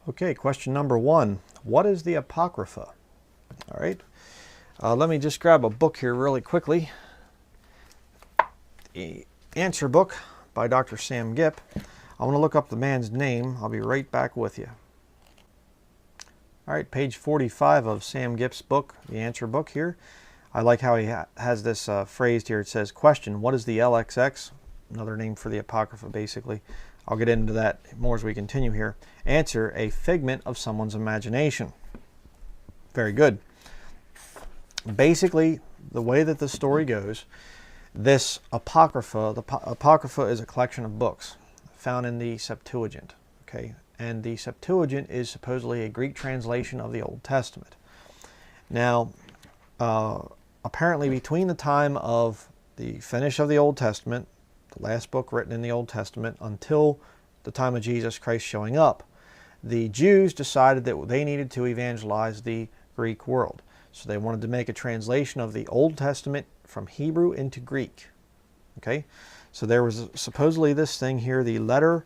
Okay, question number 1. What is the Apocrypha? All right. Let me just grab a book here really quickly. The answer book by Dr. Sam Gipp. I want to look up the man's name. I'll be right back with you. All right, page 45 of Sam Gipp's book, the answer book here. I like how he has this phrased here. It says, question, what is the LXX? Another name for the Apocrypha, basically. I'll get into that more as we continue here. Answer, a figment of someone's imagination. Very good. Basically, the way that the story goes, this Apocrypha, the Apocrypha is a collection of books found in the Septuagint. Okay, and the Septuagint is supposedly a Greek translation of the Old Testament. Now, apparently between the time of the finish of the Old Testament, the last book written in the Old Testament, until the time of Jesus Christ showing up, the Jews decided that they needed to evangelize the Greek world. So they wanted to make a translation of the Old Testament from Hebrew into Greek. Okay, so there was supposedly this thing here, the letter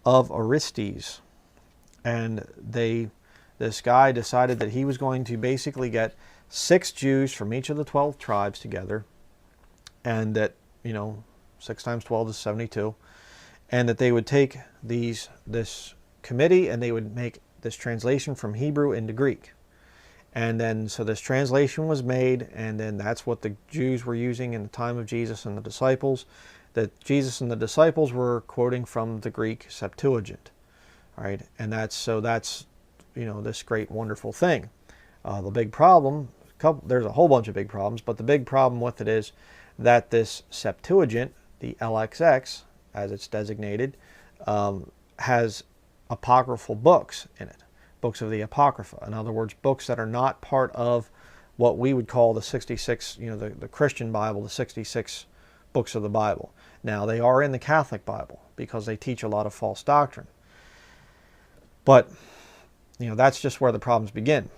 of Orestes, and this guy decided that he was going to basically get 6 Jews from each of the 12 tribes together, and that, 6 times 12 is 72, and that they would take this committee and they would make this translation from Hebrew into Greek. And then, so this translation was made, and then that's what the Jews were using in the time of Jesus and the disciples, that Jesus and the disciples were quoting from the Greek Septuagint. All right, and that's this great, wonderful thing. The big problem, there's a whole bunch of big problems, but the big problem with it is that this Septuagint, the LXX, as it's designated, has apocryphal books in it. Books of the Apocrypha. In other words, books that are not part of what we would call the 66, the Christian Bible, the 66 books of the Bible. Now, they are in the Catholic Bible because they teach a lot of false doctrine. But, that's just where the problems begin.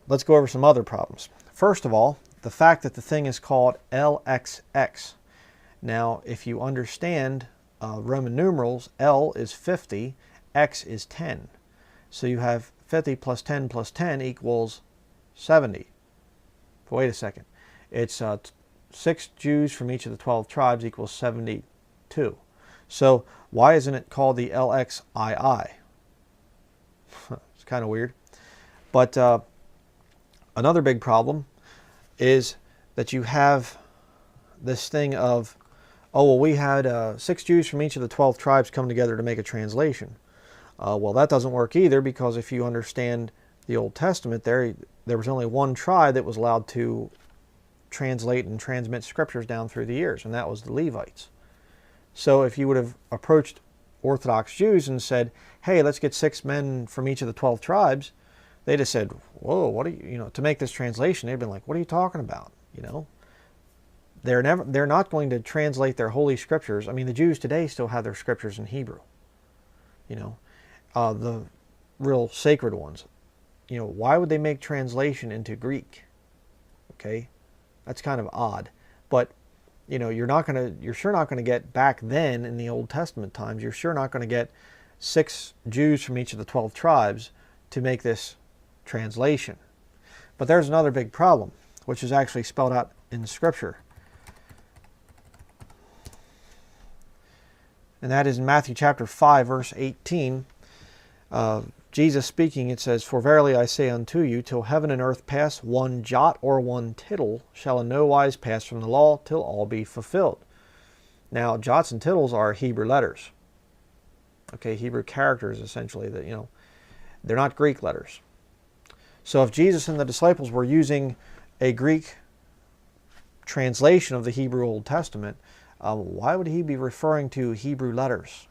Let's go over some other problems. First of all, the fact that the thing is called LXX. Now, if you understand Roman numerals, L is 50, X is 10. So you have 50 plus 10 plus 10 equals 70. But wait a second. It's 6 Jews from each of the 12 tribes equals 72. So why isn't it called the LXII? It's kind of weird. But another big problem is that you have this thing of, oh, well, we had 6 Jews from each of the 12 tribes come together to make a translation. Well, that doesn't work either, because if you understand the Old Testament, there was only one tribe that was allowed to translate and transmit scriptures down through the years, and that was the Levites. So if you would have approached Orthodox Jews and said, hey, let's get 6 men from each of the 12 tribes, they'd have said, whoa, what are you, to make this translation, they'd been like, what are you talking about? They're not going to translate their holy scriptures. I mean, the Jews today still have their scriptures in Hebrew. The real sacred ones. Why would they make translation into Greek? Okay, that's kind of odd. But you're sure not gonna get, back then in the Old Testament times, you're sure not going to get 6 Jews from each of the 12 tribes to make this translation. But there's another big problem, which is actually spelled out in Scripture. And that is in Matthew chapter 5, verse 18. Jesus speaking, it says, for verily I say unto you, till heaven and earth pass, one jot or one tittle shall in no wise pass from the law, till all be fulfilled. Now, jots and tittles are Hebrew letters. Okay, Hebrew characters, essentially. They're not Greek letters. So if Jesus and the disciples were using a Greek translation of the Hebrew Old Testament, why would he be referring to Hebrew letters?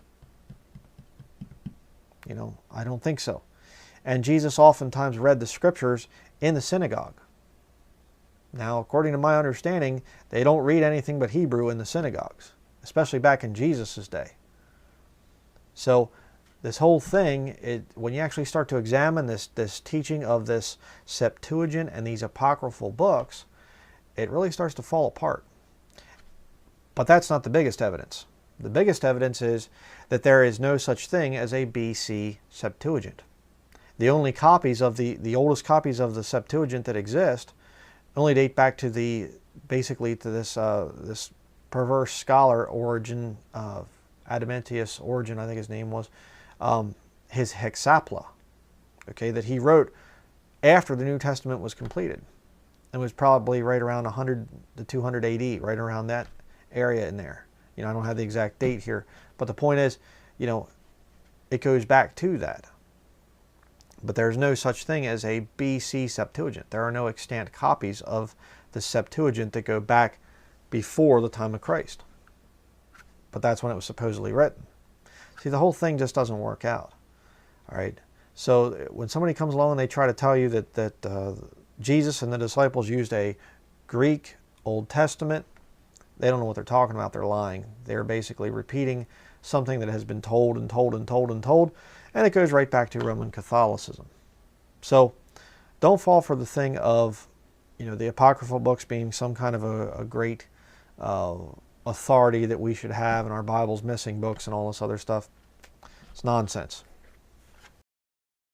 I don't think so. And Jesus oftentimes read the scriptures in the synagogue. Now, according to my understanding, they don't read anything but Hebrew in the synagogues, especially back in Jesus' day. So this whole thing, when you actually start to examine this teaching of this Septuagint and these apocryphal books, it really starts to fall apart. But that's not the biggest evidence. The biggest evidence is that there is no such thing as a BC Septuagint. The only copies of the oldest copies of the Septuagint that exist only date back to basically to this perverse scholar Origen, Adamantius Origen, I think his name was, his Hexapla, okay, that he wrote after the New Testament was completed. It was probably right around 100 to 200 AD, right around that area in there. I don't have the exact date here, but the point is, it goes back to that. But there's no such thing as a BC Septuagint. There are no extant copies of the Septuagint that go back before the time of Christ. But that's when it was supposedly written. See, the whole thing just doesn't work out. All right. So when somebody comes along and they try to tell you that Jesus and the disciples used a Greek Old Testament, they don't know what they're talking about. They're lying. They're basically repeating something that has been told and told and told and told, and it goes right back to Roman Catholicism. So don't fall for the thing of, the apocryphal books being some kind of a great authority that we should have, and our Bible's missing books and all this other stuff. It's nonsense.